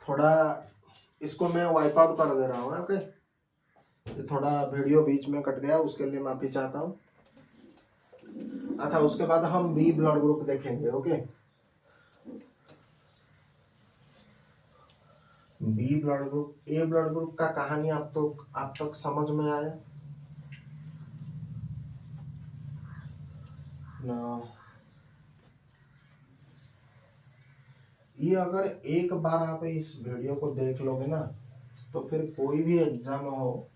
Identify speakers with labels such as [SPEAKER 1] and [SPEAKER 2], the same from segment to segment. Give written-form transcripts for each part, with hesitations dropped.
[SPEAKER 1] थोड़ा इसको मैं वाइप आउट कर दे रहा हूँ। ओके, ये थोड़ा वीडियो बीच में कट गया, उसके लिए माफी चाहता हूँ। अच्छा, उसके बाद हम बी ब्लड ग्रुप देखेंगे। Okay, B blood group, A blood group का कहानी आप तक समझ में आया ना? ये अगर एक बार आप इस वीडियो को देख लोगे ना, तो फिर कोई भी एग्जाम हो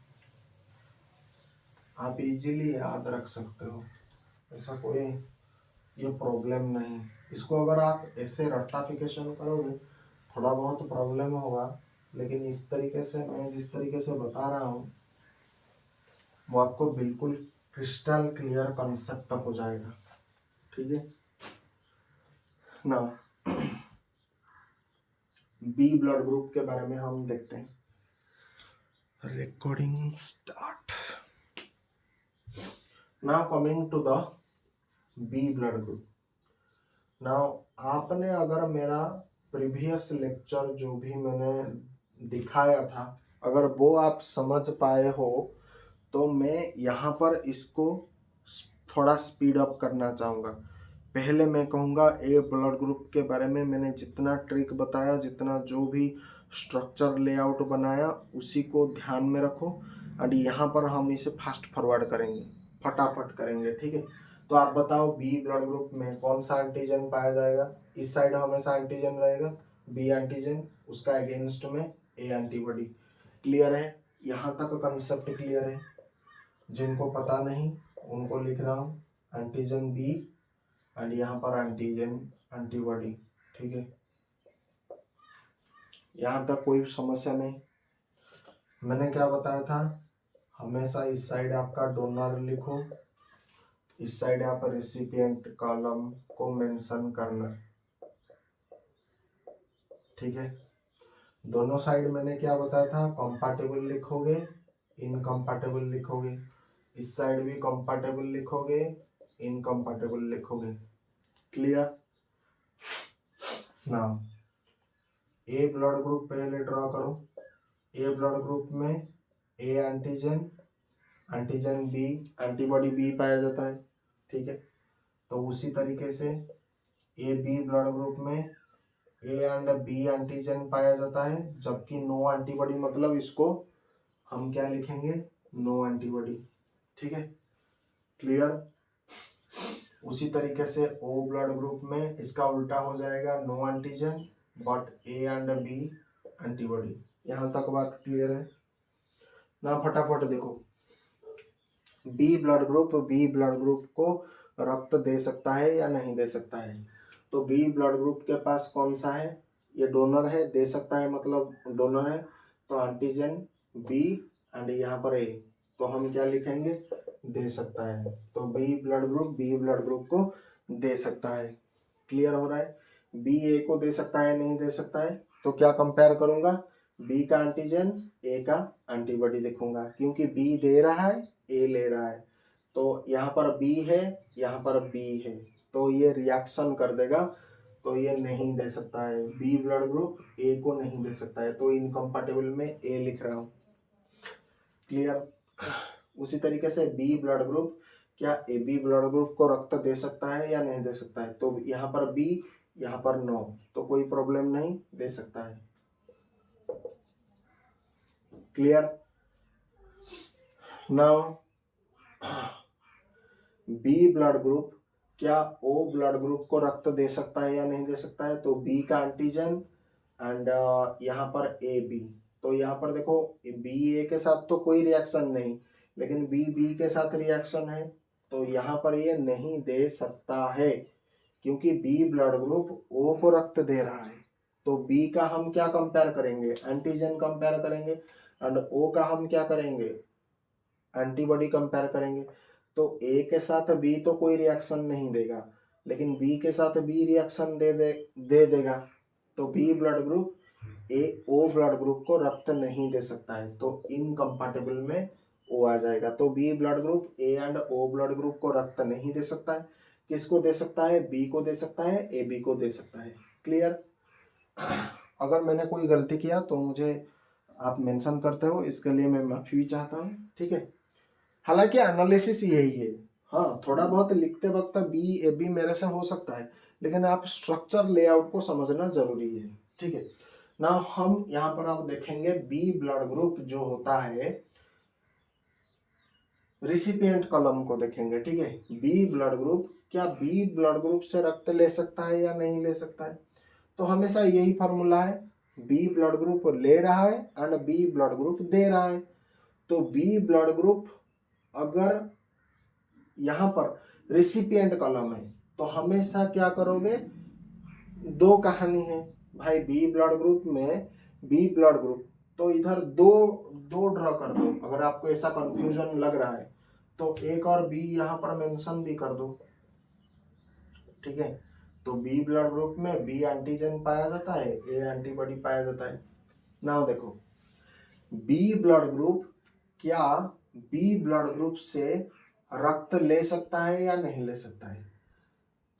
[SPEAKER 1] आप इजीली याद रख सकते हो। ऐसा कोई ये प्रॉब्लम नहीं। इसको अगर आप ऐसे रट्टाफिकेशन करोगे थोड़ा बहुत प्रॉब्लम होगा, लेकिन इस तरीके से मैं जिस तरीके से बता रहा हूँ वो आपको बिल्कुल क्रिस्टल क्लियर कॉन्सेप्ट हो जाएगा। ठीक है ना? बी ब्लड ग्रुप के बारे में हम देखते हैं। Recording start. Now coming to the B blood group. Now आपने अगर मेरा प्रीवियस लेक्चर जो भी मैंने दिखाया था अगर वो आप समझ पाए हो तो मैं यहाँ पर इसको थोड़ा स्पीड अप करना चाहूँगा। पहले मैं कहूँगा ए ब्लड ग्रुप के बारे में मैंने जितना ट्रिक बताया, जितना जो भी स्ट्रक्चर लेआउट बनाया उसी को ध्यान में रखो। और यहाँ पर हम इसे फास्ट फॉरवर्ड करेंगे, फटाफट करेंगे। ठीक है, तो आप बताओ बी ब्लड ग्रुप में कौन सा एंटीजन पाया जाएगा? इस साइड हमेशा एंटीजन रहेगा बी एंटीजन, उसका अगेंस्ट में ए एंटीबॉडी। क्लियर है? यहाँ तक कंसेप्ट क्लियर है? जिनको पता नहीं उनको लिख रहा हूँ, एंटीजन बी एंड यहाँ पर एंटीजन एंटीबॉडी। ठीक है, यहाँ तक कोई समस्या नहीं। मैंने क्या बताया था, हमेशा इस साइड आपका डोनर लिखो, इस साइड आप रेसिपिएंट कॉलम को मेंशन करना। ठीक है, दोनों साइड मैंने क्या बताया था, कंपैटिबल लिखोगे, इनकम्पैटिबल लिखोगे। इस साइड भी कंपैटिबल लिखोगे, इनकम्पैटिबल लिखोगे। क्लियर? ना ए ब्लड ग्रुप पहले ड्रॉ करो। ए ब्लड ग्रुप में A antigen, antigen B, antibody B पाया जाता है। ठीक है, तो उसी तरीके से ए बी ब्लड ग्रुप में ए एंड बी एंटीजन पाया जाता है, जबकि नो एंटीबॉडी, मतलब इसको हम क्या लिखेंगे, नो एंटीबॉडी। ठीक है, क्लियर? उसी तरीके से ओ ब्लड ग्रुप में इसका उल्टा हो जाएगा, no antigen but A and B antibody. यहाँ तक बात क्लियर है ना? फटाफट देखो, बी ब्लड ग्रुप को रक्त दे सकता है या नहीं दे सकता है? तो बी ब्लड ग्रुप के पास कौन सा है? ये डोनर है, दे सकता है मतलब डोनर है, तो एंटीजन बी एंड यहाँ पर ए, तो हम क्या लिखेंगे, दे सकता है। तो बी ब्लड ग्रुप को दे सकता है। क्लियर हो रहा है? बी ए को दे सकता है नहीं दे सकता है? तो क्या कंपेयर करूंगा, बी का एंटीजन ए का एंटीबॉडी देखूंगा, क्योंकि बी दे रहा है ए ले रहा है, तो यहाँ पर बी है यहाँ पर बी है, तो ये रिएक्शन कर देगा, तो ये नहीं दे सकता है। बी ब्लड ग्रुप ए को नहीं दे सकता है, तो इनकम्पैटिबल में ए लिख रहा हूँ। क्लियर? उसी तरीके से बी ब्लड ग्रुप, क्या ए बी ब्लड ग्रुप को रक्त दे सकता है या नहीं दे सकता है? तो यहाँ पर बी, यहाँ पर नो, तो कोई प्रॉब्लम नहीं, दे सकता है। Clear? Now B blood group क्या ओ ब्लड ग्रुप को रक्त दे सकता है या नहीं दे सकता है? तो बी का एंटीजन एंड यहाँ पर ए बी, तो यहाँ पर देखो बी ए के साथ तो कोई रिएक्शन नहीं, लेकिन बी बी के साथ रिएक्शन है, तो यहाँ पर ये नहीं दे सकता है, क्योंकि बी ब्लड ग्रुप ओ को रक्त दे रहा है। तो बी का हम क्या कंपेयर करेंगे, एंटीजन कंपेयर करेंगे, एंड ओ का हम क्या करेंगे, एंटीबॉडी कंपेयर करेंगे। तो ए के साथ बी तो कोई रिएक्शन नहीं देगा, लेकिन बी के साथ बी रिएक्शन दे देगा, तो B blood group A O blood group को रक्त नहीं दे सकता है, तो इनकम्पैटिबल में ओ आ जाएगा। तो B blood group A and O blood group को रक्त नहीं दे सकता है। किसको दे सकता है? बी को दे सकता है, ए बी को दे सकता है। क्लियर? अगर मैंने कोई गलती किया तो मुझे आप मेंशन करते हो, इसके लिए मैं माफी भी चाहता हूँ, ठीक है। हालांकि एनालिसिस यही है, हाँ थोड़ा बहुत लिखते वक्त बी ए बी मेरे से हो सकता है, लेकिन आप स्ट्रक्चर लेआउट को समझना जरूरी है, ठीक है ना। हम यहाँ पर आप देखेंगे बी ब्लड ग्रुप जो होता है, रिसिपिएंट कॉलम को देखेंगे, ठीक है। बी ब्लड ग्रुप, क्या बी ब्लड ग्रुप से रक्त ले सकता है या नहीं ले सकता है? तो हमेशा यही फॉर्मूला है, बी ब्लड ग्रुप ले रहा है एंड बी ब्लड ग्रुप दे रहा है। तो बी ब्लड ग्रुप अगर यहाँ पर रिसिपिएंट कॉलम है तो हमेशा क्या करोगे, दो कहानी है भाई, बी ब्लड ग्रुप में बी ब्लड ग्रुप, तो इधर दो दो ड्रॉ कर दो। अगर आपको ऐसा कंफ्यूजन लग रहा है तो एक और बी यहाँ पर मेंशन भी कर दो, ठीक है। तो बी ब्लड ग्रुप में बी एंटीजन पाया जाता है, ए एंटीबॉडी पाया जाता है। नाउ देखो, बी ब्लड ग्रुप, क्या बी ब्लड ग्रुप से रक्त ले सकता है या नहीं ले सकता है?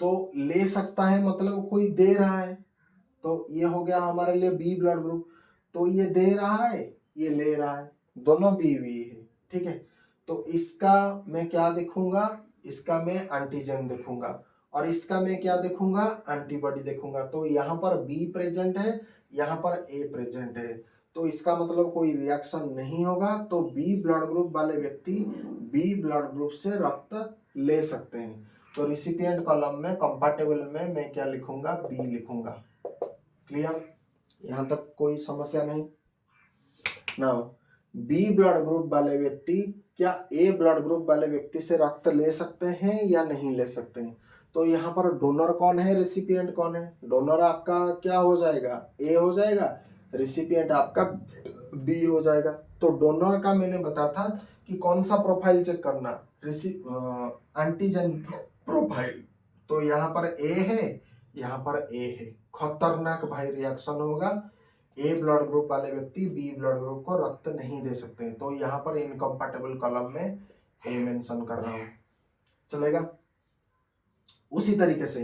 [SPEAKER 1] तो ले सकता है मतलब कोई दे रहा है, तो ये हो गया हमारे लिए बी ब्लड ग्रुप। तो ये दे रहा है, ये ले रहा है, दोनों बी बी है, ठीक है। तो इसका मैं क्या देखूंगा, इसका मैं एंटीजन देखूंगा, और इसका मैं क्या देखूंगा, एंटीबॉडी देखूंगा। तो यहाँ पर बी प्रेजेंट है, यहाँ पर ए प्रेजेंट है, तो इसका मतलब कोई रिएक्शन नहीं होगा। तो बी ब्लड ग्रुप वाले व्यक्ति बी ब्लड ग्रुप से रक्त ले सकते हैं। तो रिसिपिएंट कॉलम में कंपैटिबल में मैं क्या लिखूंगा, बी लिखूंगा। क्लियर, यहाँ तक कोई समस्या नहीं। नाउ बी ब्लड ग्रुप वाले व्यक्ति क्या ए ब्लड ग्रुप वाले व्यक्ति से रक्त ले सकते हैं या नहीं ले सकते हैं? तो यहाँ पर डोनर कौन है, रेसिपिएंट कौन है? डोनर आपका क्या हो जाएगा, ए हो जाएगा, रेसिपिएंट आपका बी हो जाएगा। तो डोनर का मैंने बताया था कि कौन सा प्रोफाइल चेक करना, एंटीजन प्रोफाइल। तो यहाँ पर ए है, यहाँ पर ए है, खतरनाक भाई रिएक्शन होगा। ए ब्लड ग्रुप वाले व्यक्ति बी ब्लड ग्रुप को रक्त नहीं दे सकते, तो यहाँ पर इनकम्पैटिबल कॉलम में ए मेंशन कर रहा हूं, चलेगा। उसी तरीके से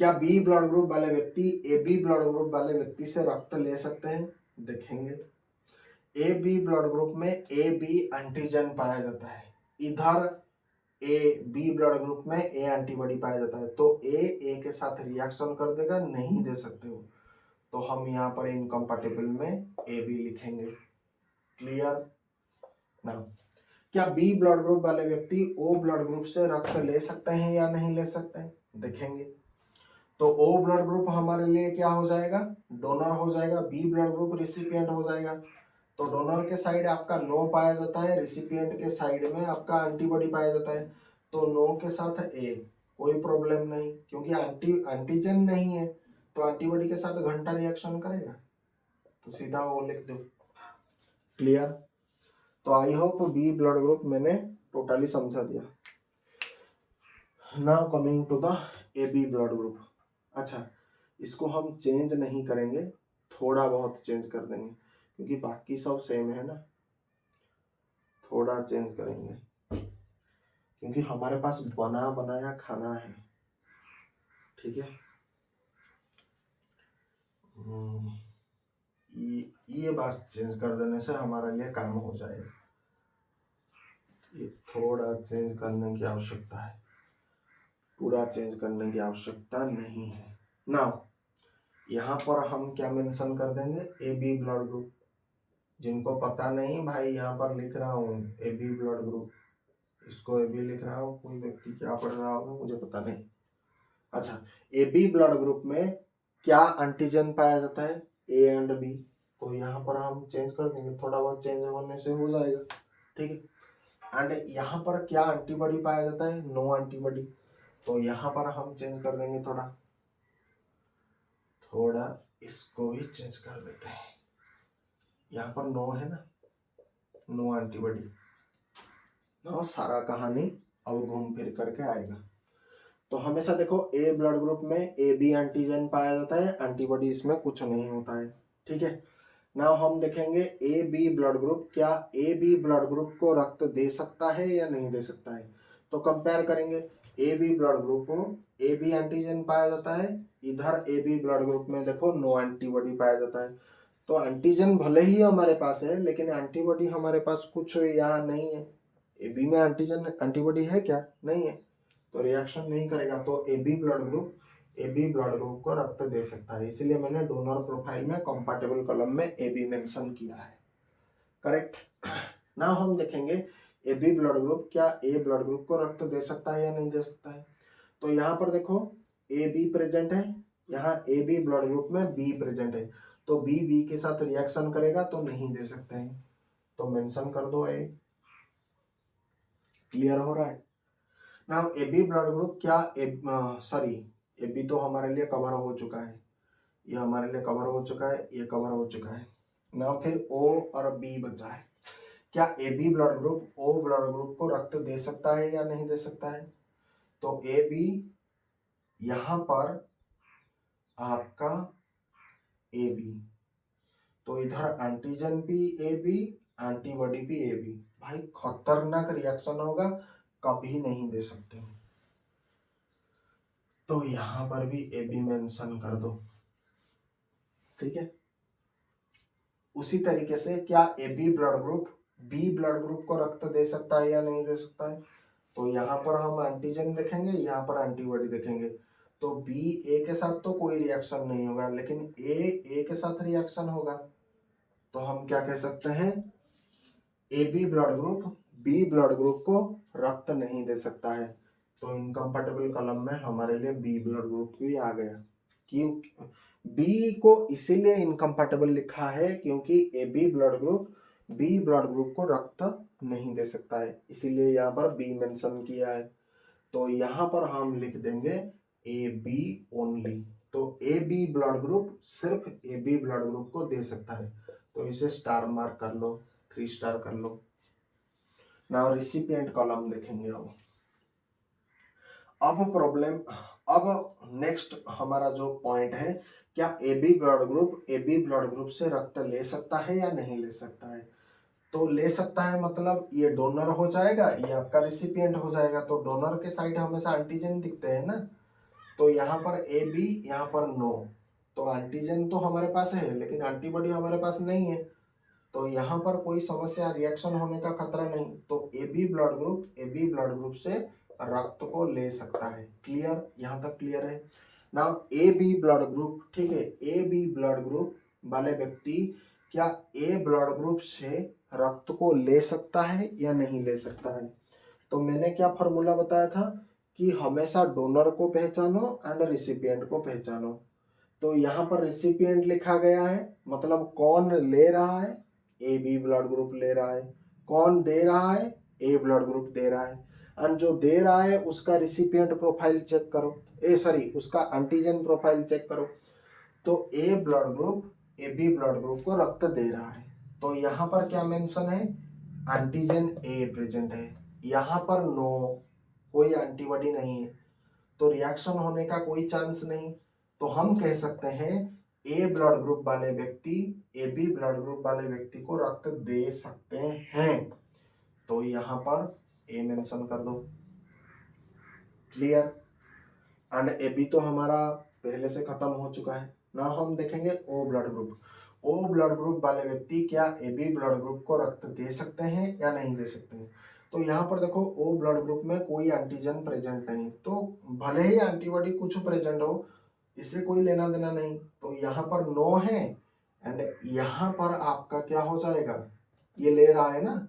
[SPEAKER 1] क्या बी ब्लड ग्रुप वाले व्यक्ति ए बी ब्लड ग्रुप वाले व्यक्ति से रक्त ले सकते हैं? देखेंगे, ए बी ब्लड ग्रुप में ए बी एंटीजन पाया जाता है, इधर ए बी ब्लड ग्रुप में ए एंटीबॉडी पाया जाता है। तो ए के साथ रिएक्शन कर देगा, नहीं दे सकते हो, तो हम यहाँ पर इनकम्पैटिबल में ए बी लिखेंगे। क्लियर ना। क्या बी ब्लड ग्रुप वाले व्यक्ति ओ ब्लड ग्रुप से रक्त ले सकते हैं या नहीं ले सकते हैं? देखेंगे, तो ओ ब्लड ग्रुप हमारे लिए क्या हो जाएगा, डोनर हो जाएगा, बी ब्लड ग्रुप रिसिपिएंट हो जाएगा। तो डोनर के साइड आपका नो पाया जाता है, रिसिपिएंट के साइड में आपका एंटीबॉडी पाया जाता है। तो नो के साथ ए, कोई प्रॉब्लम नहीं, क्योंकि एंटीजन नहीं है, तो एंटीबॉडी के साथ घंटा रिएक्शन करेगा, तो सीधा वो लिख दो। क्लियर। तो I hope B blood group मैंने टोटली समझा दिया। Now coming to the A B blood group. अच्छा, इसको हम चेंज नहीं करेंगे, थोड़ा बहुत चेंज कर देंगे, क्योंकि बाकी सब सेम है ना। थोड़ा चेंज करेंगे क्योंकि हमारे पास बना बनाया खाना है, ठीक है। ये बात चेंज कर देने से हमारे लिए काम हो जाएगा। ये थोड़ा चेंज करने की आवश्यकता है, पूरा चेंज करने की आवश्यकता नहीं है। नाउ यहाँ पर हम क्या मेंशन कर देंगे, ए बी ब्लड ग्रुप। जिनको पता नहीं भाई, यहाँ पर लिख रहा हूँ ए बी ब्लड ग्रुप, इसको ए बी लिख रहा हूँ, कोई व्यक्ति क्या पढ़ रहा होगा मुझे पता नहीं। अच्छा, ए बी ब्लड ग्रुप में क्या एंटीजन पाया जाता है, ए एंड बी। तो यहाँ पर हम चेंज कर देंगे, थोड़ा बहुत चेंज होने से हो जाएगा, ठीक है। एंड यहाँ पर क्या एंटीबॉडी पाया जाता है, नो एंटीबॉडी। तो यहाँ पर हम चेंज कर देंगे, थोड़ा इसको भी चेंज कर देते हैं। यहाँ पर नो है ना, नो एंटीबॉडी, नो सारा कहानी अब घूम फिर करके आएगा। तो हमेशा देखो ए ब्लड ग्रुप में ए बी एंटीजन पाया जाता है, एंटीबॉडी इसमें कुछ नहीं होता है, ठीक है। नाउ हम देखेंगे ए बी ब्लड ग्रुप, क्या ए बी ब्लड ग्रुप को रक्त दे सकता है या नहीं दे सकता है? तो कंपेयर करेंगे, ए बी ब्लड ग्रुप को ए बी एंटीजन पाया जाता है, इधर ए बी ब्लड ग्रुप में देखो नो एंटीबॉडी पाया जाता है। तो एंटीजन भले ही हमारे पास है लेकिन एंटीबॉडी हमारे पास कुछ यहाँ नहीं है। ए बी में एंटीजन एंटीबॉडी है क्या? नहीं है, तो रिएक्शन नहीं करेगा। तो ए बी ब्लड ग्रुप को रक्त दे सकता है, इसीलिए मैंने डोनर प्रोफाइल में कंपैटिबल कॉलम में ए बी मेंशन किया है। करेक्ट। ना हम देखेंगे ए बी ब्लड ग्रुप क्या ए ब्लड ग्रुप को रक्त दे सकता है या नहीं दे सकता है। तो यहाँ पर देखो ए बी प्रेजेंट है, यहाँ ए बी ब्लड ग्रुप में बी प्रेजेंट है, तो बी बी के साथ रिएक्शन करेगा तो नहीं दे सकते हैं, तो मेंशन कर दो ए। क्लियर हो रहा है ना? ए बी ब्लड ग्रुप क्या सॉरी ए बी तो हमारे लिए कवर हो चुका है, ये हमारे लिए कवर हो चुका है, ये कवर हो चुका है ना। फिर ओ और बी बचा है। क्या A B blood group O blood group को रक्त दे सकता है या नहीं दे सकता है? तो ए बी यहां पर आपका ए बी, तो इधर एंटीजन भी ए बी, एंटीबॉडी भी ए बी। भाई खतरनाक रिएक्शन होगा, कभी नहीं दे सकते। तो यहां पर भी ए बी मेंशन कर दो, ठीक है। उसी तरीके से क्या A B blood group B blood group को रक्त दे सकता है या नहीं दे सकता है? तो यहाँ पर हम एंटीजन देखेंगे, यहाँ पर एंटीबॉडी देखेंगे। तो बी ए के साथ तो कोई रिएक्शन नहीं होगा, लेकिन ए के साथ रिएक्शन होगा। तो हम क्या कह सकते हैं, A B blood group B blood group को रक्त नहीं दे सकता है। तो इनकम्पैटिबल कॉलम में हमारे लिए बी ब्लड ग्रुप भी आ गया। क्यों बी को इसीलिए इनकम्पैटिबल लिखा है क्योंकि A B blood group B blood group को रक्त नहीं दे सकता है, इसीलिए यहाँ पर बी मेंशन किया है। तो यहाँ पर हम लिख देंगे ए बी ओनली। तो ए बी ब्लड ग्रुप सिर्फ ए बी ब्लड ग्रुप को दे सकता है, तो इसे स्टार मार्क कर लो, 3 स्टार कर लो। नाउ रिसिपिएंट कॉलम देखेंगे। अब प्रॉब्लम, अब नेक्स्ट हमारा जो पॉइंट है, क्या ए बी ब्लड ग्रुप से रक्त ले सकता है या नहीं ले सकता है? तो ले सकता है मतलब ये डोनर हो जाएगा, ये आपका रिसिपिएंट हो जाएगा। तो डोनर के साइड हमेशा एंटीजन दिखते हैं ना, तो यहाँ पर ए बी, यहाँ पर नो। तो एंटीजन तो हमारे पास है लेकिन एंटीबॉडी हमारे पास नहीं है, तो यहाँ पर कोई समस्या रिएक्शन होने का खतरा नहीं। तो ए बी ब्लड ग्रुप से रक्त को ले सकता है। क्लियर? यहाँ तक क्लियर है ना? ए बी ब्लड ग्रुप, ठीक है, ए बी ब्लड ग्रुप वाले व्यक्ति क्या ए ब्लड ग्रुप से रक्त को ले सकता है या नहीं ले सकता है? तो मैंने क्या फॉर्मूला बताया था कि हमेशा डोनर को पहचानो एंड रिसिपिएंट को पहचानो। तो यहाँ पर रिसिपिएंट लिखा गया है, मतलब कौन ले रहा है, ए बी ब्लड ग्रुप ले रहा है। कौन दे रहा है, ए ब्लड ग्रुप दे रहा है। एंड जो दे रहा है उसका रिसिपिएंट प्रोफाइल चेक करो, उसका एंटीजन प्रोफाइल चेक करो। तो ए बी ब्लड ग्रुप को रक्त दे रहा है, तो यहाँ पर क्या मेंशन है, एंटीजन ए प्रेजेंट है। यहाँ पर नो, कोई एंटीबॉडी नहीं है, तो रिएक्शन होने का कोई चांस नहीं। तो हम कह सकते हैं ए ब्लड ग्रुप वाले व्यक्ति ए बी ब्लड ग्रुप वाले व्यक्ति को रक्त दे सकते हैं। तो यहाँ पर ए मेंशन कर दो। क्लियर? एंड ए बी तो हमारा पहले से खत्म हो चुका है ना। हम देखेंगे ओ ब्लड ग्रुप वाले व्यक्ति क्या ए बी ब्लड ग्रुप को रक्त दे सकते हैं या नहीं दे सकते हैं? तो यहाँ पर देखो ओ ब्लड ग्रुप में कोई एंटीजन प्रेजेंट नहीं, तो भले ही एंटीबॉडी कुछ प्रेजेंट हो, इससे कोई लेना देना नहीं। तो यहाँ पर नो है एंड यहाँ पर आपका क्या हो जाएगा, ये ले रहा है ना,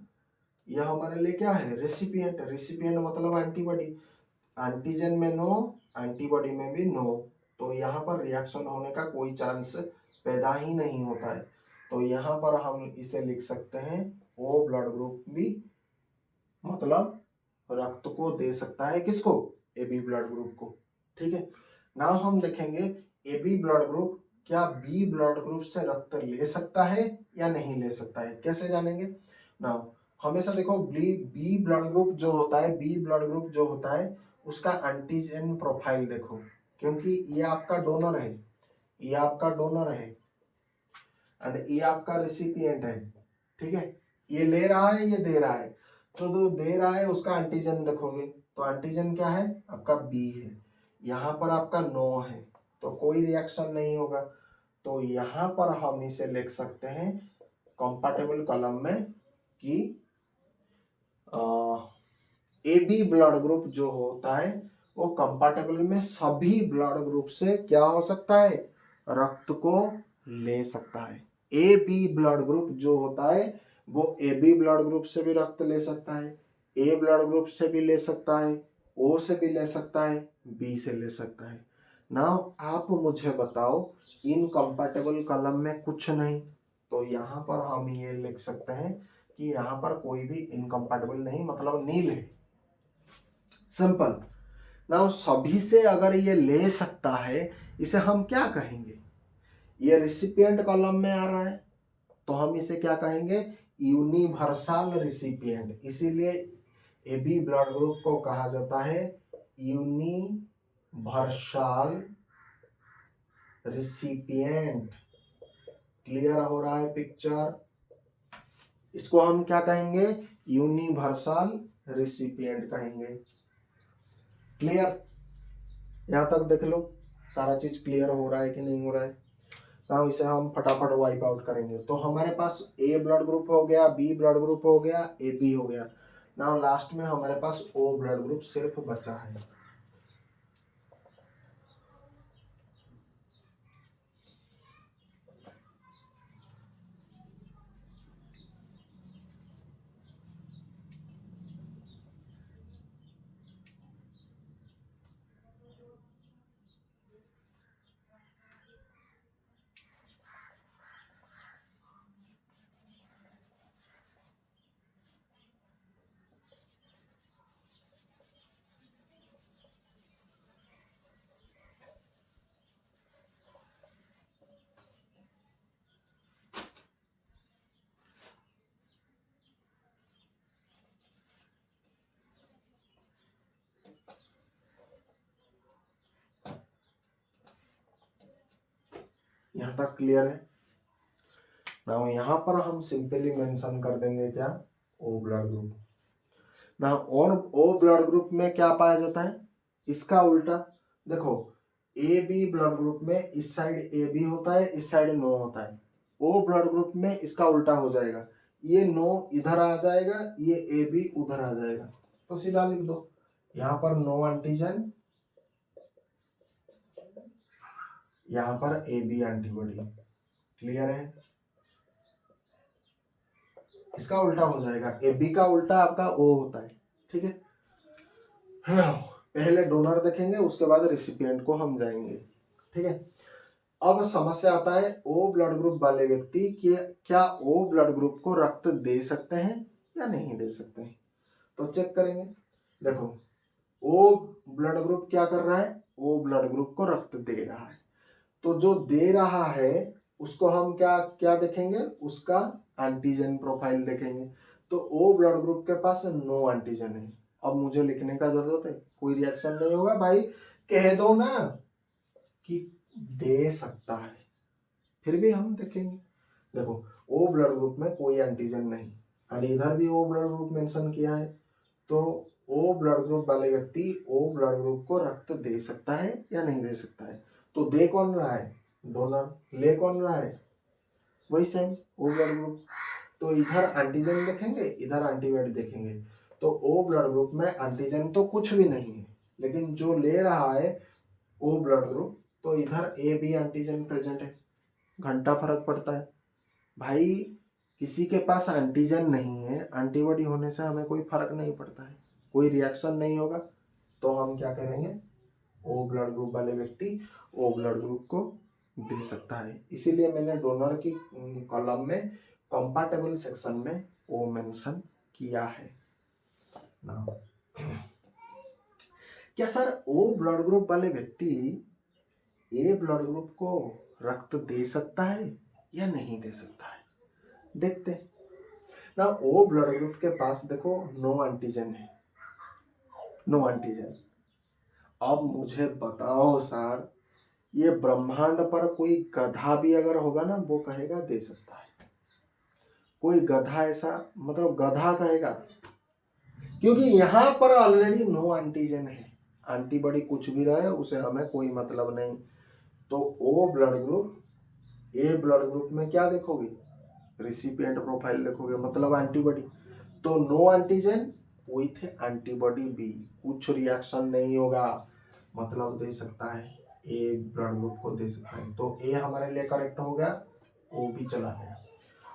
[SPEAKER 1] यह हमारे लिए क्या है, रेसिपिएंट मतलब एंटीबॉडी। एंटीजन में नो, एंटीबॉडी में भी नो, तो यहाँ पर रिएक्शन होने का कोई चांस पैदा ही नहीं होता है। तो यहाँ पर हम इसे लिख सकते हैं ओ ब्लड ग्रुप भी मतलब रक्त को दे सकता है, किसको, ए बी ब्लड ग्रुप को। ठीक है ना? हम देखेंगे ए बी ब्लड ग्रुप क्या बी ब्लड ग्रुप से रक्त ले सकता है या नहीं ले सकता है? कैसे जानेंगे ना? हमेशा देखो बी ब्लड ग्रुप जो होता है उसका एंटीजन प्रोफाइल देखो, क्योंकि ये आपका डोनर है, एंड ये आपका रिसिपिएंट है। ठीक है, ये ले रहा है, ये दे रहा है, तो जो दे रहा है उसका एंटीजन देखोगे, तो एंटीजन क्या है आपका बी है, यहाँ पर आपका नो है, तो कोई रिएक्शन नहीं होगा। तो यहाँ पर हम इसे लिख सकते हैं कंपैटिबल कॉलम में कि ए बी ब्लड ग्रुप जो होता है वो कंपैटिबल में सभी ब्लड ग्रुप से क्या हो सकता है, रक्त को ले सकता है। ए बी ब्लड ग्रुप जो होता है वो ए बी ब्लड ग्रुप से भी रक्त ले सकता है, ए ब्लड ग्रुप से भी ले सकता है, ओ से भी ले सकता है, बी से ले सकता है। नाउ आप मुझे बताओ इनकम्पैटिबल कॉलम में कुछ नहीं, तो यहाँ पर हम ये लिख सकते हैं कि यहाँ पर कोई भी इनकम्पैटिबल नहीं, मतलब नील है, सिंपल। नाउ सभी से अगर ये ले सकता है इसे हम क्या कहेंगे, ये रिसिपिएंट कॉलम में आ रहा है तो हम इसे क्या कहेंगे, यूनिवर्सल रिसिपिएंट। इसीलिए ए बी ब्लड ग्रुप को कहा जाता है यूनिवर्सल रिसिपिएंट। क्लियर हो रहा है पिक्चर, इसको हम क्या कहेंगे, यूनिवर्सल रिसिपिएंट कहेंगे। क्लियर, यहां तक देख लो सारा चीज क्लियर हो रहा है कि नहीं हो रहा है। ना इसे हम फटाफट वाइप आउट करेंगे। तो हमारे पास ए ब्लड ग्रुप हो गया, बी ब्लड ग्रुप हो गया, ए बी हो गया। ना लास्ट में हमारे पास ओ ब्लड ग्रुप सिर्फ बचा है। यहाँ तक क्लियर है ना। यहाँ पर हम सिंपली मेंशन कर देंगे क्या, ओ ब्लड ग्रुप ना। और ओ ब्लड ग्रुप में क्या पाया जाता है, इसका उल्टा देखो, ए बी ब्लड ग्रुप में इस साइड ए बी होता है, इस साइड नो होता है। ओ ब्लड ग्रुप में इसका उल्टा हो जाएगा, ये नो इधर आ जाएगा, ये ए बी उधर आ जाएगा। तो सीधा लिख दो यहाँ पर नो एंटीजन, यहाँ पर ए बी एंटीबॉडी। क्लियर है, इसका उल्टा हो जाएगा, ए बी का उल्टा आपका ओ होता है। ठीक है, पहले डोनर देखेंगे उसके बाद रिसिपिएंट को हम जाएंगे। ठीक है, अब समस्या आता है ओ ब्लड ग्रुप वाले व्यक्ति क्या ओ ब्लड ग्रुप को रक्त दे सकते हैं या नहीं दे सकते हैं। तो चेक करेंगे, देखो ओ ब्लड ग्रुप क्या कर रहा है, ओ ब्लड ग्रुप को रक्त दे रहा है। तो जो दे रहा है उसको हम क्या क्या देखेंगे, उसका एंटीजन प्रोफाइल देखेंगे। तो ओ ब्लड ग्रुप के पास नो एंटीजन है। अब मुझे लिखने का जरूरत है, कोई रिएक्शन नहीं होगा भाई, कह दो ना कि दे सकता है, फिर भी हम देखेंगे। देखो ओ ब्लड ग्रुप में कोई एंटीजन नहीं, और इधर भी ओ ब्लड ग्रुप मेंशन किया है। तो ओ ब्लड ग्रुप वाले व्यक्ति ओ ब्लड ग्रुप को रक्त दे सकता है या नहीं दे सकता है। तो दे कौन रहा है, डोनर। ले कौन रहा है, वही सेम ओ ब्लड ग्रुप। तो इधर एंटीजन देखेंगे, इधर एंटीबॉडी देखेंगे। तो ओ ब्लड ग्रुप में एंटीजन तो कुछ भी नहीं है, लेकिन जो ले रहा है ओ ब्लड ग्रुप, तो इधर ए बी एंटीजन प्रेजेंट है। घंटा फर्क पड़ता है भाई, किसी के पास एंटीजन नहीं है, एंटीबॉडी होने से हमें कोई फर्क नहीं पड़ता है, कोई रिएक्शन नहीं होगा। तो हम क्या करेंगे, ओ ब्लड ग्रुप वाले व्यक्ति ओ ब्लड ग्रुप को दे सकता है। इसीलिए मैंने डोनर की कॉलम में कंपैटिबल सेक्शन में ओ मेंशन किया है ना। क्या सर ओ ब्लड ग्रुप वाले व्यक्ति ए ब्लड ग्रुप को रक्त दे सकता है या नहीं दे सकता है, देखते ना। ओ ब्लड ग्रुप के पास देखो नो एंटीजन है, नो एंटीजन। अब मुझे बताओ सर, ये ब्रह्मांड पर कोई गधा भी अगर होगा ना वो कहेगा दे सकता है। कोई गधा ऐसा, मतलब गधा कहेगा क्योंकि यहाँ पर ऑलरेडी नो एंटीजन है, एंटीबॉडी कुछ भी रहे उसे हमें कोई मतलब नहीं। तो O blood group, A blood group में क्या देखोगे, रिसिपिएंट प्रोफाइल देखोगे, मतलब एंटीबॉडी। तो no antigen with antibody B, कुछ रिएक्शन नहीं होगा, मतलब दे सकता है, ए ब्लड ग्रुप को दे सकता है। तो ए हमारे लिए करेक्ट हो गया, ओ भी चला गया।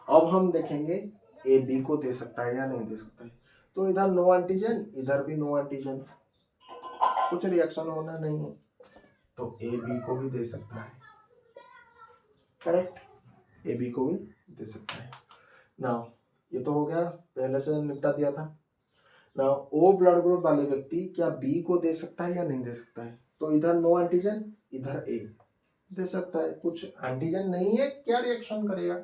[SPEAKER 1] अब हम देखेंगे ए बी को दे सकता है या नहीं दे सकता है। तो इधर नो एंटीजन, इधर भी नो एंटीजन, कुछ रिएक्शन होना नहीं है, तो ए बी को भी दे सकता है, करेक्ट, ए बी को भी दे सकता है। नाउ ये तो हो गया, पहले से निपटा दिया था। नाउ ओ ब्लड ग्रुप वाले व्यक्ति क्या बी को दे सकता है या नहीं दे सकता है। तो इधर नो एंटीजन, इधर ए दे सकता है, कुछ एंटीजन नहीं है, क्या रिएक्शन करेगा,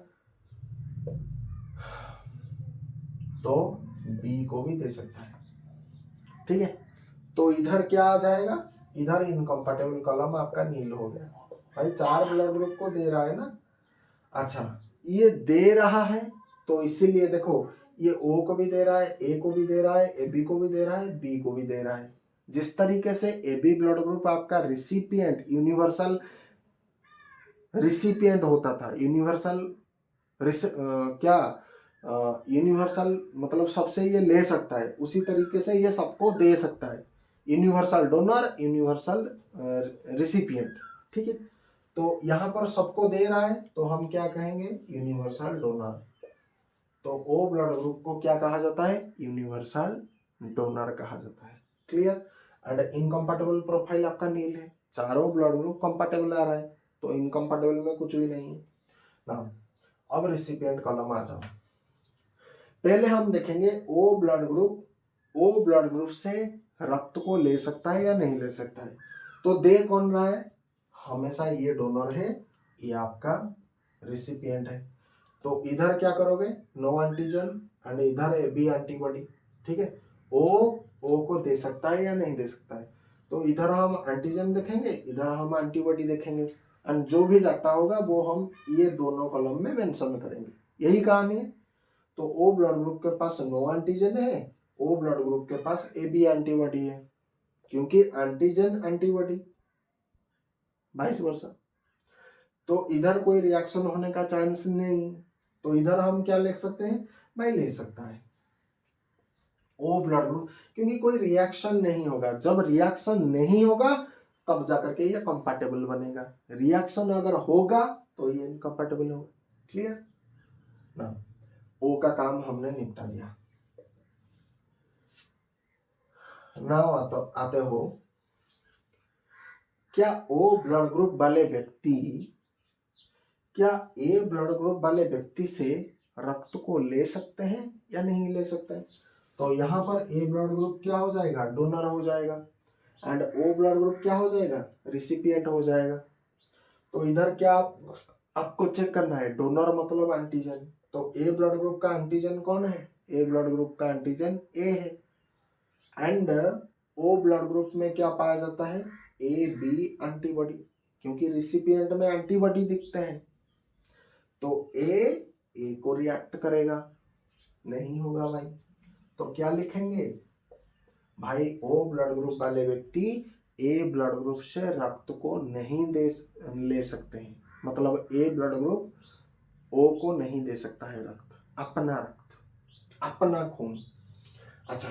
[SPEAKER 1] तो बी को भी दे सकता है, ठीक है। तो इधर क्या आ जाएगा, इधर इनकम्पैटिबल कॉलम आपका नील हो गया। भाई 4 ब्लड ग्रुप को दे रहा है ना, अच्छा ये दे रहा है, तो इसीलिए देखो ये ओ को भी दे रहा है, ए को भी दे रहा है, ए बी को भी दे रहा है, बी को भी दे रहा है। जिस तरीके से ए बी ब्लड ग्रुप आपका रिसिपिएंट, यूनिवर्सल रिसिपिएंट होता था, यूनिवर्सल यूनिवर्सल मतलब सबसे ये ले सकता है, उसी तरीके से ये सबको दे सकता है, यूनिवर्सल डोनर, यूनिवर्सल रिसिपिएंट, ठीक है। तो यहाँ पर सबको दे रहा है, तो हम क्या कहेंगे, यूनिवर्सल डोनर। तो ओ ब्लड ग्रुप को क्या कहा जाता है, यूनिवर्सल डोनर कहा जाता है, क्लियर। एंड इनकम्पैटिबल प्रोफाइल आपका नील है, चारों ब्लड ग्रुप कंपैटिबल आ रहा है, तो इनकम्पैटिबल में कुछ भी नहीं है ना। अब रिसिपिएंट कॉलम आ जाओ, पहले हम देखेंगे ओ ब्लड ग्रुप से रक्त को ले सकता है या नहीं ले सकता है। तो दे कौन रहा है, हमेशा ये डोनर है, ये आपका रिसिपिएंट है। तो इधर क्या करोगे, नो एंटीजन, एंड इधर ए बी एंटीबॉडी, ठीक है। ओ को दे सकता है या नहीं दे सकता है। तो इधर हम एंटीजन देखेंगे, इधर हम एंटीबॉडी देखेंगे, एंड जो भी डाटा होगा वो हम ये दोनों कॉलम में मेंशन करेंगे, यही कहानी है। तो ओ ब्लड ग्रुप के पास नो एंटीजन है, ओ ब्लड ग्रुप के पास ए बी एंटीबॉडी है, क्योंकि एंटीजन एंटीबॉडी वाइस वर्सा। तो इधर कोई रिएक्शन होने का चांस नहीं, तो इधर हम क्या लिख सकते हैं, भाई ले सकता है ओ ब्लड ग्रुप, क्योंकि कोई रिएक्शन नहीं होगा। जब रिएक्शन नहीं होगा तब जाकर के ये कंपैटिबल बनेगा, रिएक्शन अगर होगा तो ये इनकम्पैटिबल होगा, क्लियर ना। ओ का काम हमने निपटा दिया। नाउ आते हो, क्या ओ ब्लड ग्रुप वाले व्यक्ति, क्या ए ब्लड ग्रुप वाले व्यक्ति से रक्त को ले सकते हैं या नहीं ले सकते हैं। तो यहाँ पर ए ब्लड ग्रुप क्या हो जाएगा, डोनर हो जाएगा, एंड ओ ब्लड ग्रुप क्या हो जाएगा, रिसिपिएंट हो जाएगा। तो इधर क्या आपको चेक करना है, डोनर मतलब एंटीजन। तो ए ब्लड ग्रुप का एंटीजन कौन है, ए ब्लड ग्रुप का एंटीजन ए है, एंड ओ ब्लड ग्रुप में क्या पाया जाता है, ए बी एंटीबॉडी, क्योंकि रिसिपिएंट में एंटीबॉडी दिखते हैं। तो ए को रिएक्ट करेगा, नहीं होगा भाई, तो क्या लिखेंगे भाई, ओ ब्लड ग्रुप वाले व्यक्ति ए ब्लड ग्रुप से रक्त को नहीं ले सकते हैं, मतलब ए ब्लड ग्रुप ओ को नहीं दे सकता है रक्त, अपना रक्त, अपना खून। अच्छा,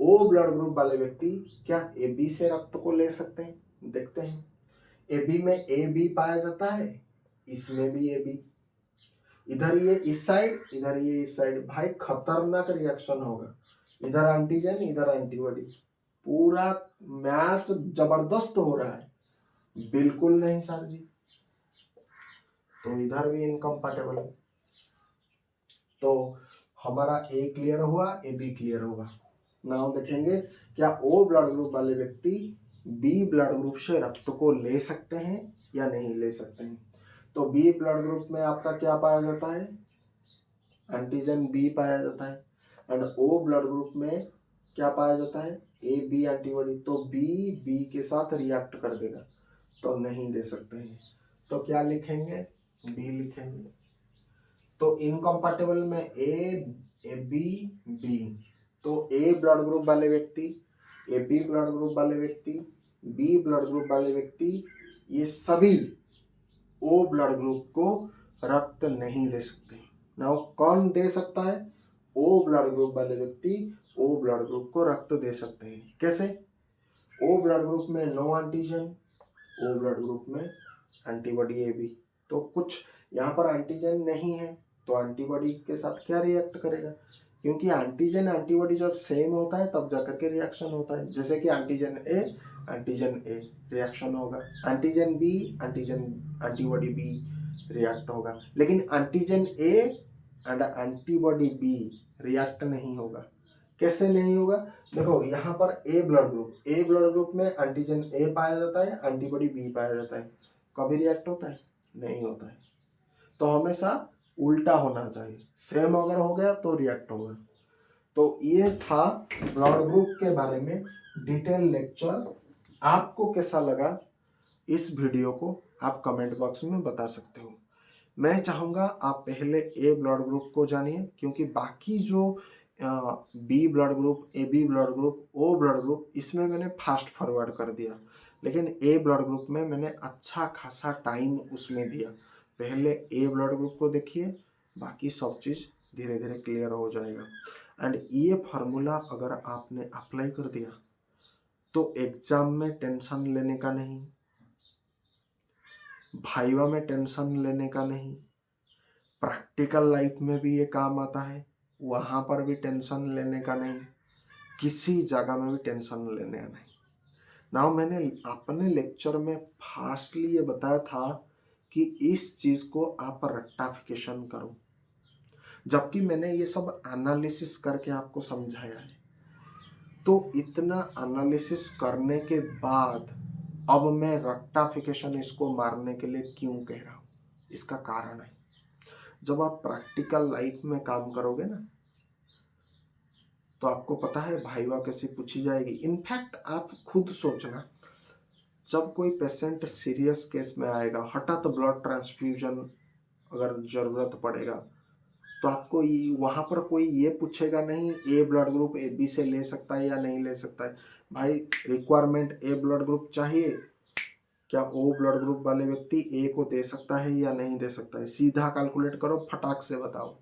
[SPEAKER 1] ओ ब्लड ग्रुप वाले व्यक्ति क्या ए बी से रक्त को ले सकते हैं, देखते हैं। ए बी में ए बी पाया जाता है, इसमें भी ए बी, इधर ये इस साइड, इधर ये इस साइड, भाई खतरनाक रिएक्शन होगा, इधर एंटीजन इधर एंटीबॉडी, पूरा मैच जबरदस्त हो रहा है, बिल्कुल नहीं सर जी, तो इधर भी इनकम्पैटिबल। तो हमारा ए क्लियर हुआ, ए बी क्लियर होगा। नाउ देखेंगे क्या ओ ब्लड ग्रुप वाले व्यक्ति बी ब्लड ग्रुप से रक्त को ले सकते हैं या नहीं ले सकते हैं। तो बी ब्लड ग्रुप में आपका क्या पाया जाता है, एंटीजन बी पाया जाता है, एंड ओ ब्लड ग्रुप में क्या पाया जाता है, ए बी एंटीबॉडी। तो बी के साथ रिएक्ट कर देगा, तो नहीं दे सकते हैं, तो क्या लिखेंगे, बी लिखेंगे। तो इनकम्पैटिबल में ए बी बी, तो ए ब्लड ग्रुप वाले व्यक्ति, ए बी ब्लड ग्रुप वाले व्यक्ति, बी ब्लड ग्रुप वाले व्यक्ति, ये सभी ओ ब्लड ग्रुप को रक्त नहीं दे सकते। नाउ कौन दे सकता है? ओ ब्लड ग्रुप वाले व्यक्ति ओ ब्लड ग्रुप को रक्त दे सकते हैं। कैसे? ओ ब्लड ग्रुप में no antigen, O blood group में एंटीबॉडी ए बी। तो कुछ यहाँ पर एंटीजन नहीं है तो एंटीबॉडी के साथ क्या रिएक्ट करेगा? क्योंकि एंटीजन एंटीबॉडी जब सेम होता है तब जाकर के रिएक्शन होता है। जैसे कि एंटीजन ए रिएक्शन होगा, antigen B antigen antibody B react होगा, लेकिन antigen A and antibody B react नहीं होगा। कैसे नहीं होगा? देखो यहाँ पर ए ब्लड ग्रुप में एंटीजन ए पाया जाता है, एंटीबॉडी बी पाया जाता है। कभी रिएक्ट होता है? नहीं होता है। तो हमेशा उल्टा होना चाहिए, सेम अगर हो गया तो रिएक्ट होगा। तो ये था ब्लड ग्रुप के बारे में डिटेल लेक्चर। आपको कैसा लगा इस वीडियो को आप कमेंट बॉक्स में बता सकते हो। मैं चाहूँगा आप पहले ए ब्लड ग्रुप को जानिए, क्योंकि बाकी जो B blood group, A B blood group, O blood group, इसमें मैंने फास्ट फॉरवर्ड कर दिया, लेकिन ए ब्लड ग्रुप में मैंने अच्छा खासा टाइम उसमें दिया। पहले ए ब्लड ग्रुप को देखिए, बाकी सब चीज़ धीरे धीरे क्लियर हो जाएगा। एंड ये फार्मूला अगर आपने अप्लाई कर दिया तो एग्जाम में टेंशन लेने का नहीं, भाइवा में टेंशन लेने का नहीं, प्रैक्टिकल लाइफ में भी ये काम आता है, वहाँ पर भी टेंशन लेने का नहीं, किसी जगह में भी टेंशन लेने का नहीं। नाउ मैंने अपने लेक्चर में फास्टली ये बताया था कि इस चीज़ को आप रेक्टिफिकेशन करो, जबकि मैंने ये सब एनालिसिस करके आपको समझाया है। तो इतना एनालिसिस करने के बाद अब मैं रेक्टिफिकेशन इसको मारने के लिए क्यों कह रहा हूँ? इसका कारण है, जब आप प्रैक्टिकल लाइफ में काम करोगे ना तो आपको पता है भाईवा कैसी पूछी जाएगी। इनफैक्ट आप खुद सोचना, जब कोई पेशेंट सीरियस केस में आएगा, हठात ब्लड ट्रांसफ्यूजन अगर जरूरत पड़ेगा, तो आपको वहाँ पर कोई ये पूछेगा नहीं ए ब्लड ग्रुप ए बी से ले सकता है या नहीं ले सकता है। भाई रिक्वायरमेंट ए ब्लड ग्रुप चाहिए, क्या ओ ब्लड ग्रुप वाले व्यक्ति ए को दे सकता है या नहीं दे सकता है? सीधा कैलकुलेट करो, फटाक से बताओ,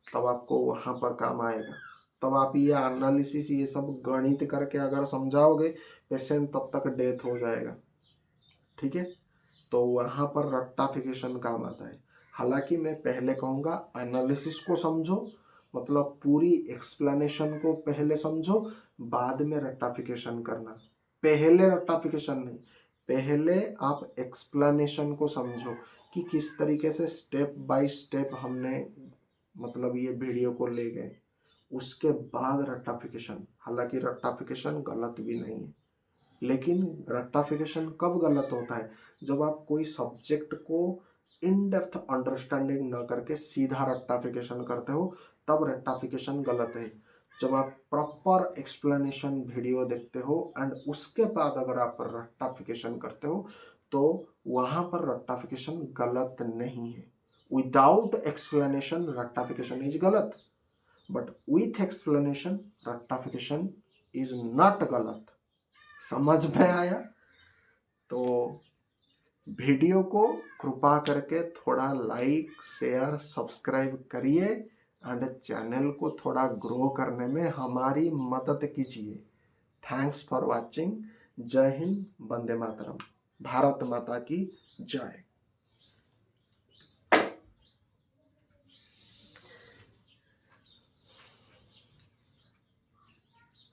[SPEAKER 1] तब आपको वहाँ पर काम आएगा। तब आप ये एनालिसिस, ये सब गणित करके अगर समझाओगे पेशेंट, तब तक डेथ हो जाएगा। ठीक है, तो वहाँ पर रेक्टिफिकेशन काम आता है। हालांकि मैं पहले कहूँगा एनालिसिस को समझो, मतलब पूरी एक्सप्लेनेशन को पहले समझो, बाद में रेक्टिफिकेशन करना। पहले रेक्टिफिकेशन नहीं, पहले आप एक्सप्लेनेशन को समझो कि किस तरीके से स्टेप बाय स्टेप हमने मतलब ये वीडियो को ले गए, उसके बाद रेक्टिफिकेशन। हालांकि रेक्टिफिकेशन गलत भी नहीं है, लेकिन रेक्टिफिकेशन कब गलत होता है? जब आप कोई सब्जेक्ट को इन डेप्थ अंडरस्टैंडिंग न करके सीधा रेक्टिफिकेशन करते हो, तब रेक्टिफिकेशन गलत है। जब आप प्रॉपर एक्सप्लेनेशन वीडियो देखते हो एंड उसके बाद अगर आप रेक्टिफिकेशन करते हो, तो वहां पर रेक्टिफिकेशन गलत नहीं है। विदाउट एक्सप्लेनेशन रेक्टिफिकेशन इज गलत, but with explanation rectification is not गलत। समझ में आया? तो वीडियो को कृपा करके थोड़ा लाइक, शेयर, सब्सक्राइब करिए एंड चैनल को थोड़ा ग्रो करने में हमारी मदद कीजिए। Thanks for watching. जय हिंद, वंदे मातरम, भारत माता की जय।